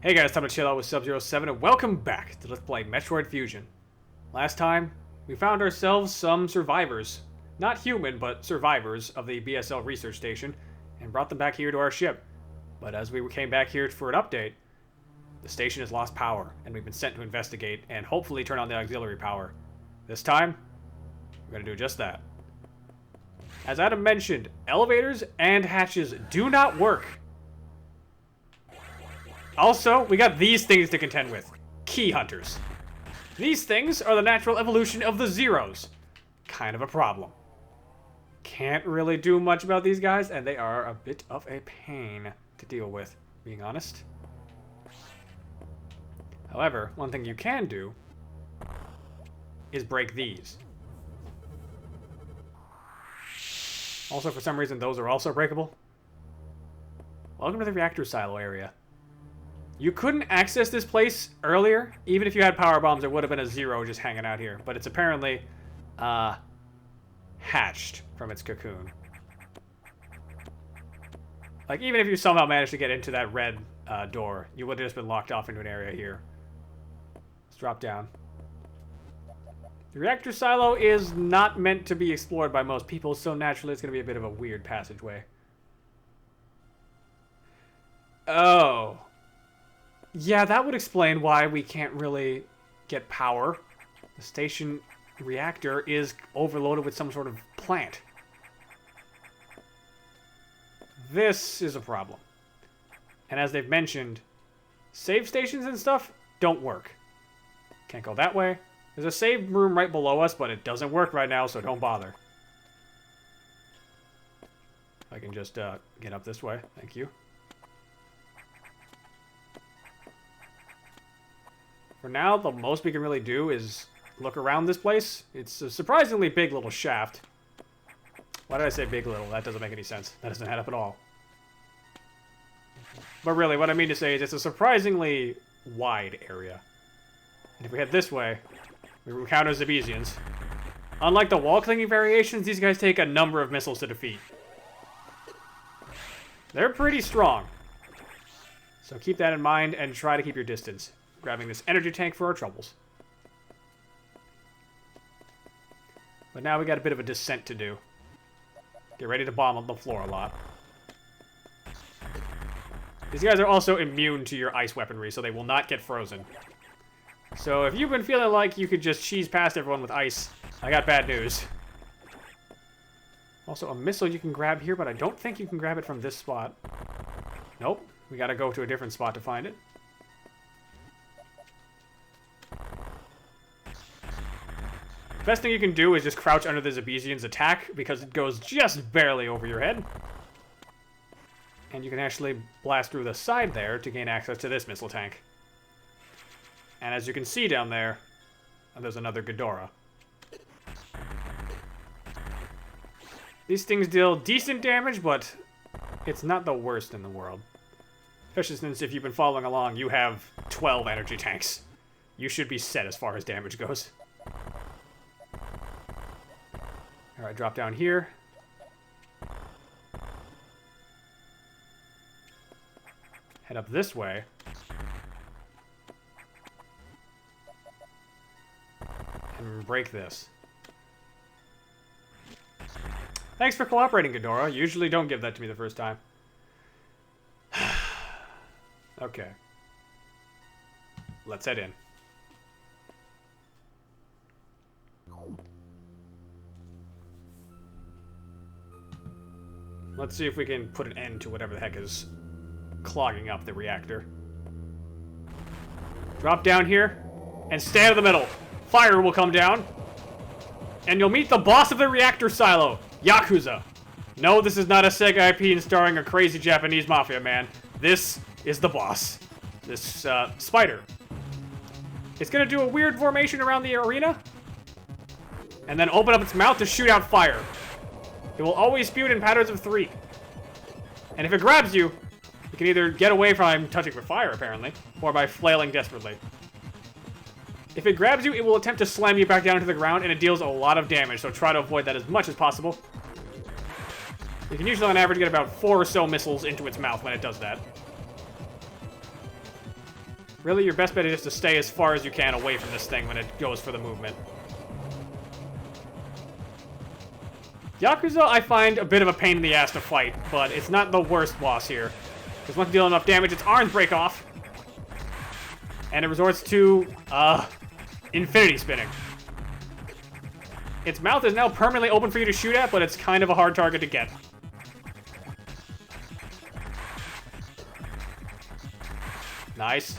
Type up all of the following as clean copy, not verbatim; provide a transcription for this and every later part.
Hey guys, time to chill out with Sub-07 and welcome back to Let's Play Metroid Fusion. Last time, we found ourselves some survivors. Not human, but survivors of the BSL research station and brought them back here to our ship. But as we came back here for an update, the station has lost power and we've been sent to investigate and hopefully turn on the auxiliary power. This time, we're going to do just that. As Adam mentioned, elevators and hatches do not work. Also, we got these things to contend with. Key hunters. These things are the natural evolution of the Zeros. Kind of a problem. Can't really do much about these guys, and they are a bit of a pain to deal with, being honest. However, one thing you can do is break these. Also, for some reason, those are also breakable. Welcome to the Reactor Silo area. You couldn't access this place earlier. Even if you had power bombs, there would have been a Zero just hanging out here. But it's apparently hatched from its cocoon. Like, even if you somehow managed to get into that red door, you would have just been locked off into an area here. Let's drop down. The Reactor Silo is not meant to be explored by most people, so naturally it's going to be a bit of a weird passageway. Oh. Yeah, that would explain why we can't really get power. The station reactor is overloaded with some sort of plant. This is a problem. And as they've mentioned, save stations and stuff don't work. Can't go that way. There's a save room right below us, but it doesn't work right now, so don't bother. I can just get up this way. Thank you. For now, the most we can really do is look around this place. It's a surprisingly big little shaft. Why did I say big little? That doesn't make any sense. That doesn't add up at all. But really, what I mean to say is it's a surprisingly wide area. And if we head this way, we encounter Zebesians. Unlike the wall-clinging variations, these guys take a number of missiles to defeat. They're pretty strong. So keep that in mind and try to keep your distance. Grabbing this energy tank for our troubles. But now we got a bit of a descent to do. Get ready to bomb on the floor a lot. These guys are also immune to your ice weaponry, so they will not get frozen. So if you've been feeling like you could just cheese past everyone with ice, I got bad news. Also, a missile you can grab here, but I don't think you can grab it from this spot. Nope. We gotta go to a different spot to find it. Best thing you can do is just crouch under the Zebesian's attack, because it goes just barely over your head. And you can actually blast through the side there to gain access to this missile tank. And as you can see down there, there's another Ghidorah. These things deal decent damage, but it's not the worst in the world. Especially since if you've been following along, you have 12 energy tanks. You should be set as far as damage goes. Alright, drop down here. Head up this way. And break this. Thanks for cooperating, Ghidorah. You usually don't give that to me the first time. Okay. Let's head in. Let's see if we can put an end to whatever the heck is clogging up the reactor. Drop down here and stand in the middle. Fire will come down. And you'll meet the boss of the reactor silo, Yakuza. No, this is not a Sega IP starring a crazy Japanese mafia man. This is the boss. This spider. It's gonna do a weird formation around the arena. And then open up its mouth to shoot out fire. It will always spew in patterns of 3. And if it grabs you, you can either get away from touching with fire, apparently, or by flailing desperately. If it grabs you, it will attempt to slam you back down into the ground, and it deals a lot of damage, so try to avoid that as much as possible. You can usually, on average, get about 4 or so missiles into its mouth when it does that. Really, your best bet is just to stay as far as you can away from this thing when it goes for the movement. Yakuza, I find a bit of a pain in the ass to fight, but it's not the worst boss here. Because once you deal enough damage, its arms break off. And it resorts to, infinity spinning. Its mouth is now permanently open for you to shoot at, but it's kind of a hard target to get. Nice.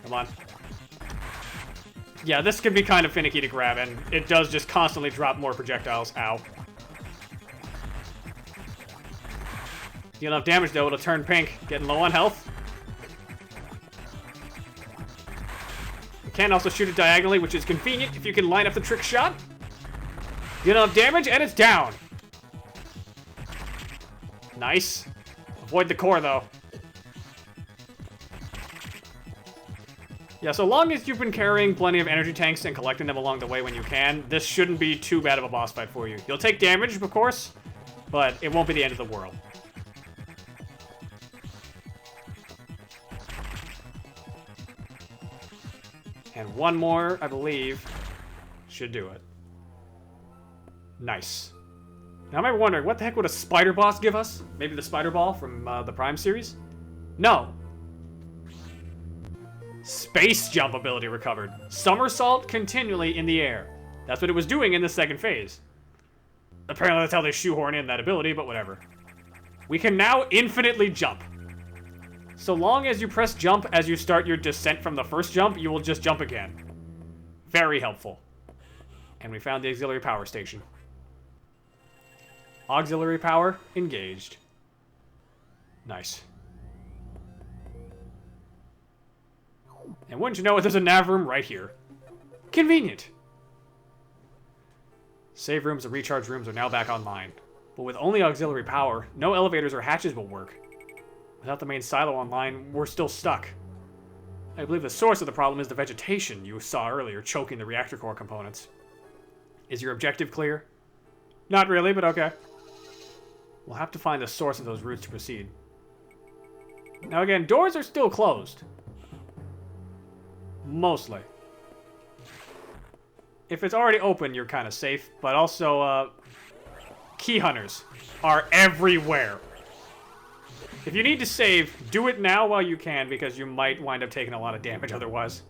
Come on. Yeah, this can be kind of finicky to grab, and it does just constantly drop more projectiles. Ow. Deal enough damage, though, it'll turn pink. Getting low on health. You can also shoot it diagonally, which is convenient if you can line up the trick shot. Deal enough damage, and it's down. Nice. Avoid the core, though. Yeah, so long as you've been carrying plenty of energy tanks and collecting them along the way when you can, this shouldn't be too bad of a boss fight for you. You'll take damage, of course, but it won't be the end of the world. And one more, I believe, should do it. Nice. Now I'm wondering, what the heck would a spider boss give us? Maybe the spider ball from the Prime series? No. Space jump ability recovered. Somersault continually in the air. That's what it was doing in the second phase. Apparently that's how they shoehorn in that ability, but whatever. We can now infinitely jump. So long as you press jump as you start your descent from the first jump, you will just jump again. Very helpful. And we found the auxiliary power station. Auxiliary power engaged. Nice. And wouldn't you know it, there's a nav room right here. Convenient. Save rooms and recharge rooms are now back online. But with only auxiliary power, no elevators or hatches will work. Without the main silo online, we're still stuck. I believe the source of the problem is the vegetation you saw earlier choking the reactor core components. Is your objective clear? Not really, but okay. We'll have to find the source of those roots to proceed. Now again, doors are still closed. Mostly. If it's already open, you're kind of safe, but also, key hunters are everywhere. If you need to save, do it now while you can, because you might wind up taking a lot of damage otherwise.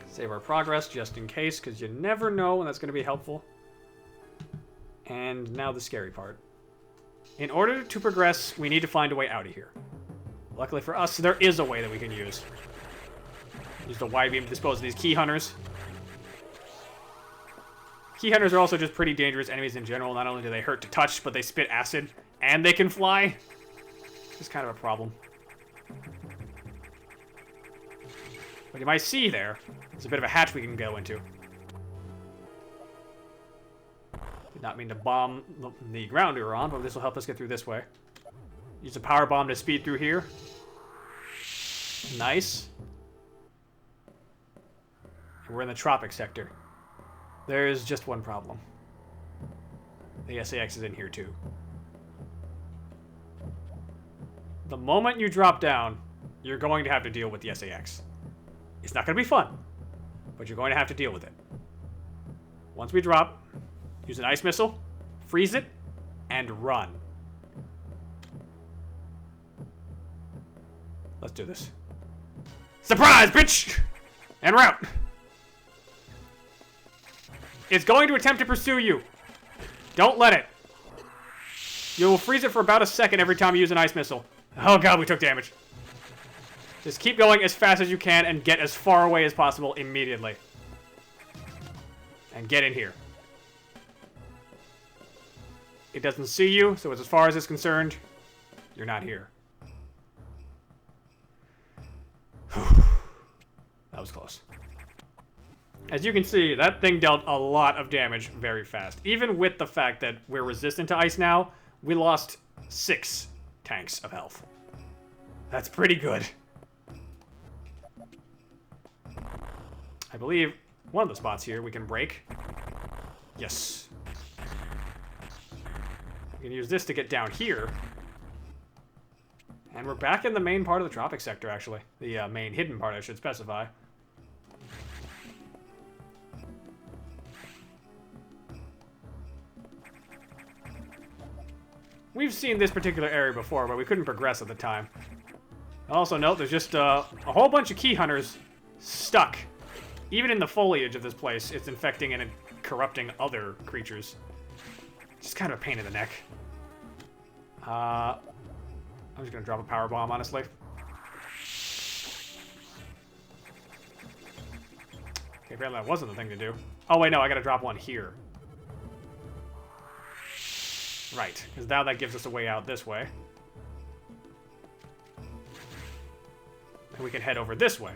Save our progress, just in case, because you never know when that's going to be helpful. And now the scary part. In order to progress, we need to find a way out of here. Luckily for us, there is a way that we can use. Use the Y-beam to dispose of these key hunters. Key hunters are also just pretty dangerous enemies in general. Not only do they hurt to touch, but they spit acid, and they can fly. It's kind of a problem. What you might see there is a bit of a hatch we can go into. Did not mean to bomb the ground we were on, but this will help us get through this way. Use a power bomb to speed through here. Nice. We're in the tropic sector. There's just one problem. The SAX is in here too. The moment you drop down, you're going to have to deal with the SAX. It's not going to be fun, but you're going to have to deal with it. Once we drop, use an ice missile, freeze it, and run. Let's do this. Surprise, bitch! En route! It's going to attempt to pursue you. Don't let it. You will freeze it for about a second every time you use an ice missile. Oh god, we took damage. Just keep going as fast as you can and get as far away as possible immediately. And get in here. It doesn't see you, so as far as it's concerned, you're not here. That was close. As you can see, that thing dealt a lot of damage very fast. Even with the fact that we're resistant to ice now, we lost 6 tanks of health. That's pretty good. I believe one of the spots here we can break. Yes. We can use this to get down here. And we're back in the main part of the tropic sector, actually. The main hidden part, I should specify. We've seen this particular area before, but we couldn't progress at the time. Also note, there's just a whole bunch of key hunters stuck. Even in the foliage of this place, it's infecting and corrupting other creatures. Just kind of a pain in the neck. I'm just gonna drop a power bomb, honestly. Okay, apparently that wasn't the thing to do. Oh wait, no, I gotta drop one here. Right, because now that gives us a way out this way. And we can head over this way.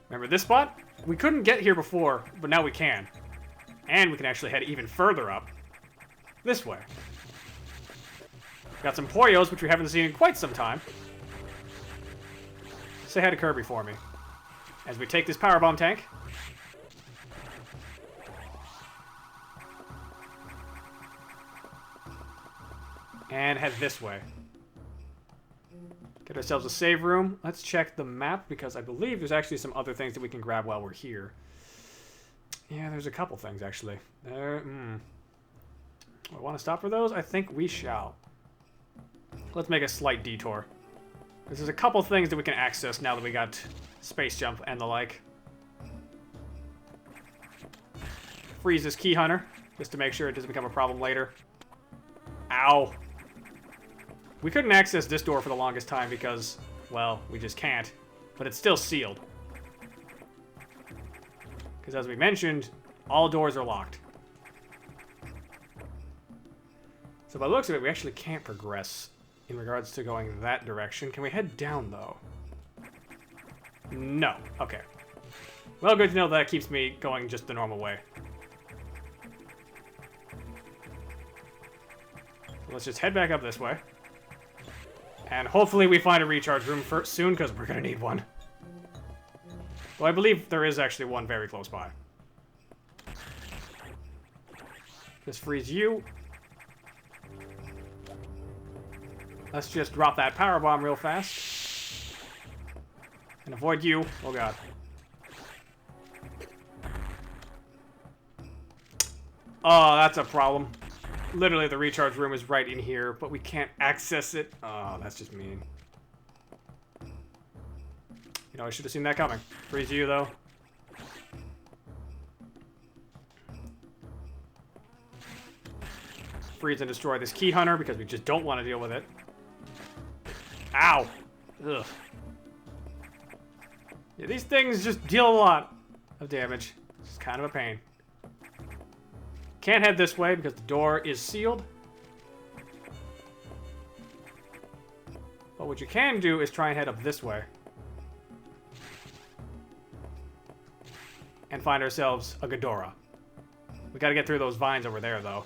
Remember this spot? We couldn't get here before, but now we can. And we can actually head even further up. This way. Got some Poyos, which we haven't seen in quite some time. Say hi to Kirby for me. As we take this powerbomb tank. And head this way. Get ourselves a save room. Let's check the map, because I believe there's actually some other things that we can grab while we're here. Yeah, there's a couple things, actually. I want to stop for those? I think we shall. Let's make a slight detour. There's a couple things that we can access now that we got space jump and the like. Freeze this key hunter, just to make sure it doesn't become a problem later. Ow. We couldn't access this door for the longest time because, well, we just can't. But it's still sealed. Because as we mentioned, all doors are locked. So by the looks of it, we actually can't progress in regards to going that direction. Can we head down, though? No. Okay. Well, good to know that keeps me going just the normal way. So let's just head back up this way. And hopefully we find a recharge room soon, because we're going to need one. Well, I believe there is actually one very close by. Just freeze you. Let's just drop that power bomb real fast. And avoid you. Oh god. Oh, that's a problem. Literally, the recharge room is right in here, but we can't access it. Oh, that's just mean. You know, I should have seen that coming. Freeze you, though. Freeze and destroy this key hunter, because we just don't want to deal with it. Ow! Ugh. Yeah, these things just deal a lot of damage. It's kind of a pain. Can't head this way because the door is sealed. But what you can do is try and head up this way. And find ourselves a Ghidorah. We gotta get through those vines over there, though.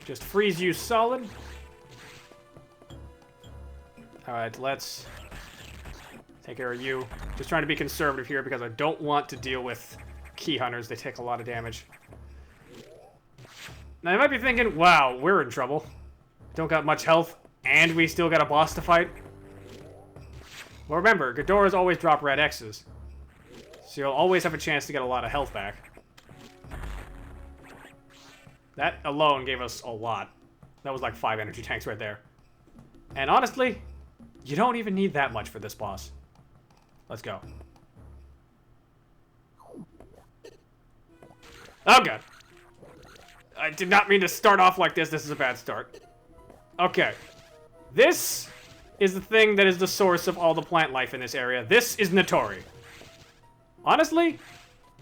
Just freeze you solid. Alright, let's take care of you. Just trying to be conservative here because I don't want to deal with key hunters. They take a lot of damage. Now, you might be thinking, wow, we're in trouble. Don't got much health, and we still got a boss to fight. Well, remember, Ghidorahs always drop red X's. So you'll always have a chance to get a lot of health back. That alone gave us a lot. That was like 5 energy tanks right there. And honestly, you don't even need that much for this boss. Let's go. Oh god. I did not mean to start off like this. This is a bad start. Okay. This is the thing that is the source of all the plant life in this area. This is Natori. Honestly,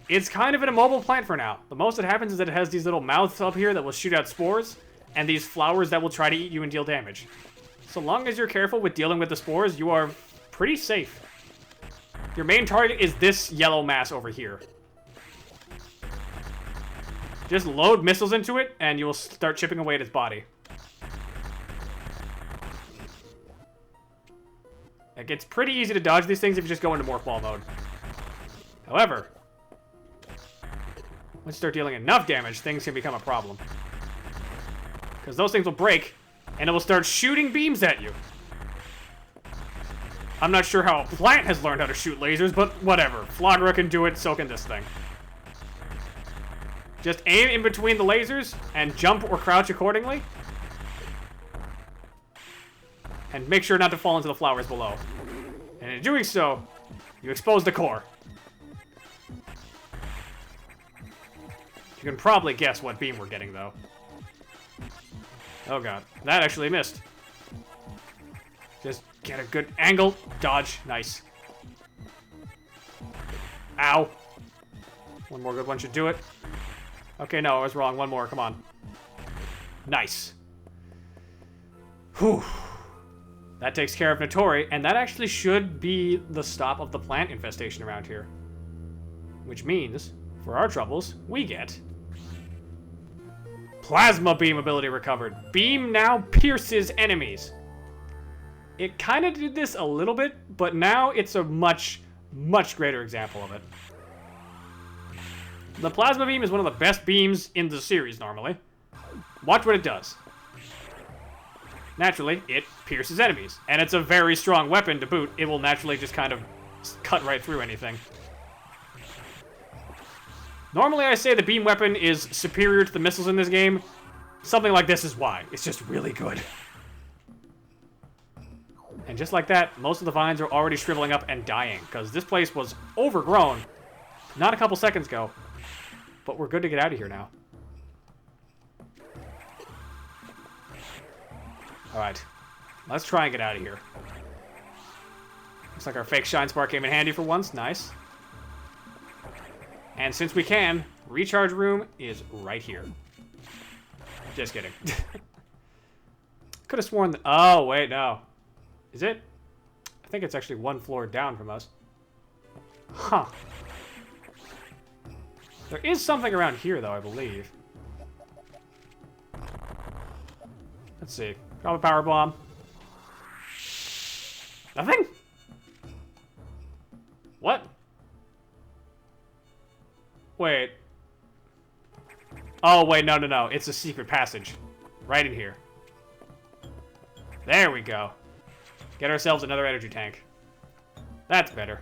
it's kind of an immobile plant for now. The most that happens is that it has these little mouths up here that will shoot out spores, and these flowers that will try to eat you and deal damage. So long as you're careful with dealing with the spores, you are pretty safe. Your main target is this yellow mass over here. Just load missiles into it, and you will start chipping away at its body. Like, it's pretty easy to dodge these things if you just go into morph ball mode. However, once you start dealing enough damage, things can become a problem. Because those things will break, and it will start shooting beams at you. I'm not sure how a plant has learned how to shoot lasers, but whatever. Flogra can do it, so can this thing. Just aim in between the lasers, and jump or crouch accordingly. And make sure not to fall into the flowers below. And in doing so, you expose the core. You can probably guess what beam we're getting, though. Oh god, that actually missed. Just get a good angle. Dodge. Nice. Ow. One more good one should do it. Okay, no, I was wrong. One more, come on. Nice. Whew. That takes care of Natori, and that actually should be the stop of the plant infestation around here. Which means, for our troubles, we get... Plasma beam ability recovered. Beam now pierces enemies. It kind of did this a little bit, but now it's a much, much greater example of it. The plasma beam is one of the best beams in the series normally. Watch what it does. Naturally, it pierces enemies, and it's a very strong weapon to boot. It will naturally just kind of cut right through anything. Normally I say the beam weapon is superior to the missiles in this game. Something like this is why. It's just really good. And just like that, most of the vines are already shriveling up and dying, because this place was overgrown not a couple seconds ago. But we're good to get out of here now. Alright. Let's try and get out of here. Looks like our fake shine spark came in handy for once. Nice. And since we can, recharge room is right here. Just kidding. Could have sworn that... Oh, wait, no. Is it? I think it's actually one floor down from us. Huh. There is something around here, though, I believe. Let's see. Drop a power bomb. Nothing? What? Wait. Oh, wait, no, no, no. It's a secret passage. Right in here. There we go. Get ourselves another energy tank. That's better.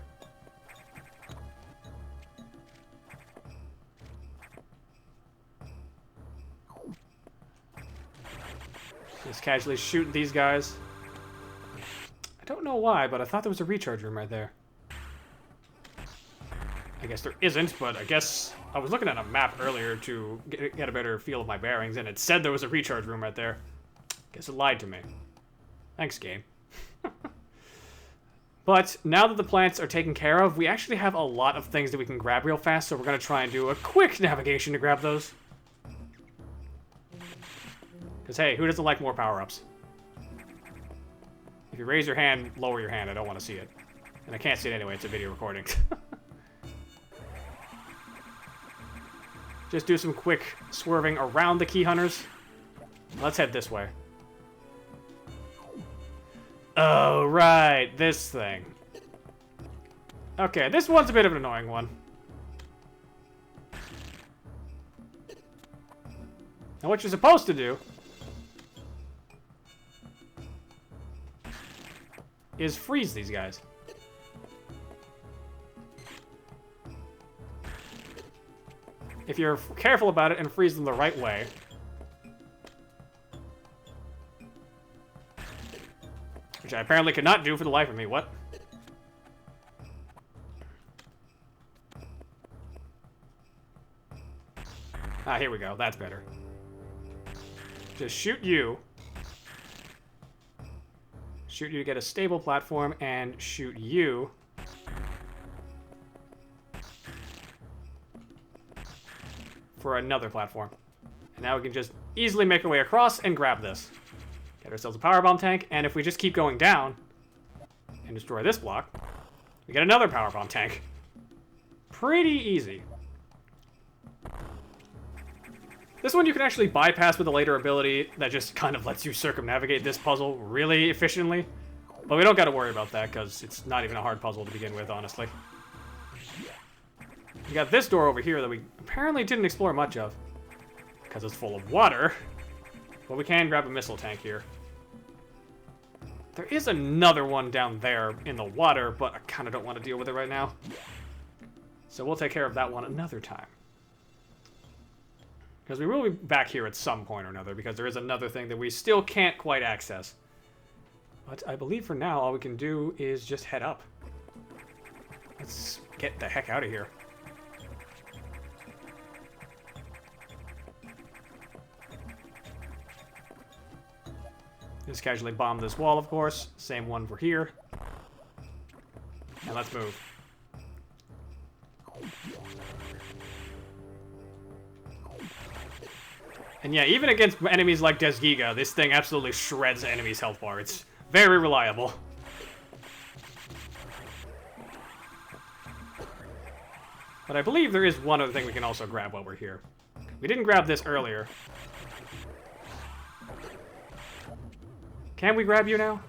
Just casually shooting these guys. I don't know why, but I thought there was a recharge room right there. I guess there isn't, but I guess I was looking at a map earlier to get a better feel of my bearings, and it said there was a recharge room right there. Guess it lied to me. Thanks, game. But now that the plants are taken care of, we actually have a lot of things that we can grab real fast, so we're going to try and do a quick navigation to grab those. Because, hey, who doesn't like more power-ups? If you raise your hand, lower your hand. I don't want to see it. And I can't see it anyway. It's a video recording. Just do some quick swerving around the key hunters. Let's head this way. Oh, right. This thing. Okay, this one's a bit of an annoying one. Now, what you're supposed to do is freeze these guys. If you're careful about it and freeze them the right way. Which I apparently could not do for the life of me. What? Ah, here we go. That's better. Just shoot you. Shoot you to get a stable platform, and shoot you for another platform. And now we can just easily make our way across and grab this. Get ourselves a powerbomb tank, and if we just keep going down and destroy this block, we get another powerbomb tank. Pretty easy. This one you can actually bypass with a later ability that just kind of lets you circumnavigate this puzzle really efficiently. But we don't got to worry about that, because it's not even a hard puzzle to begin with, honestly. We got this door over here that we apparently didn't explore much of, because it's full of water. But we can grab a missile tank here. There is another one down there in the water, but I kind of don't want to deal with it right now. So we'll take care of that one another time. Because we will be back here at some point or another, because there is another thing that we still can't quite access. But I believe for now, all we can do is just head up. Let's get the heck out of here. Just casually bomb this wall, of course. Same one for here. And let's move. And yeah, even against enemies like Desgiga, this thing absolutely shreds the enemy's health bar. It's very reliable. But I believe there is one other thing we can also grab while we're here. We didn't grab this earlier. Can we grab you now?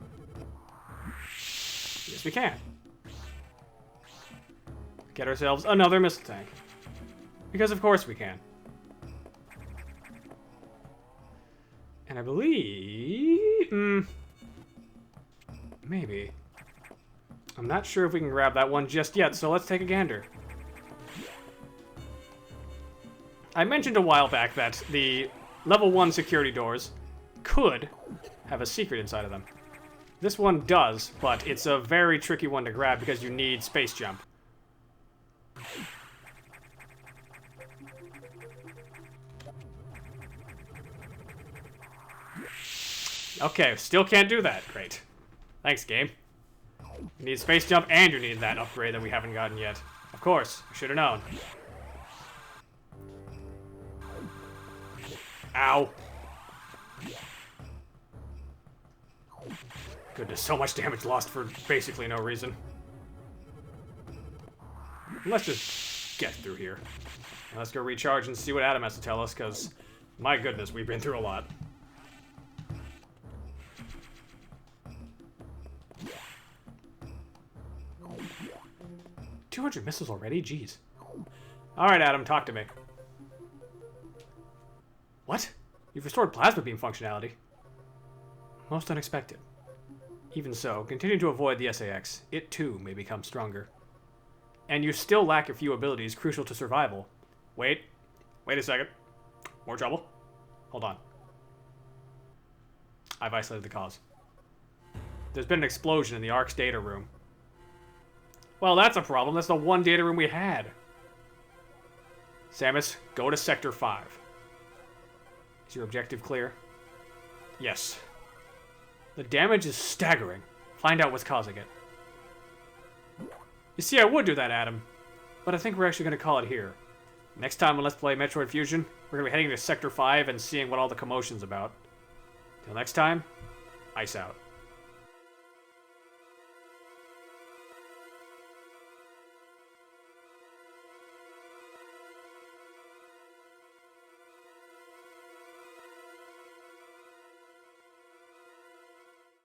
Yes, we can. Get ourselves another missile tank. Because of course we can. And I believe... maybe. I'm not sure if we can grab that one just yet, so let's take a gander. I mentioned a while back that the level 1 security doors could have a secret inside of them. This one does, but it's a very tricky one to grab because you need space jump. Okay, still can't do that. Great. Thanks, game. You need space jump and you need that upgrade that we haven't gotten yet. Of course, I should have known. Ow. Goodness, so much damage lost for basically no reason. Let's just get through here. And let's go recharge and see what Adam has to tell us, because, my goodness, we've been through a lot. $200 missiles already? Jeez. Alright, Adam, talk to me. What? You've restored plasma beam functionality. Most unexpected. Even so, continue to avoid the SAX. It, too, may become stronger. And you still lack a few abilities crucial to survival. Wait a second. More trouble? Hold on. I've isolated the cause. There's been an explosion in the ARC's data room. Well, that's a problem. That's the one data room we had. Samus, go to Sector 5. Is your objective clear? Yes. The damage is staggering. Find out what's causing it. You see, I would do that, Adam. But I think we're actually going to call it here. Next time on Let's Play Metroid Fusion, we're going to be heading to Sector 5 and seeing what all the commotion's about. Till next time, ice out.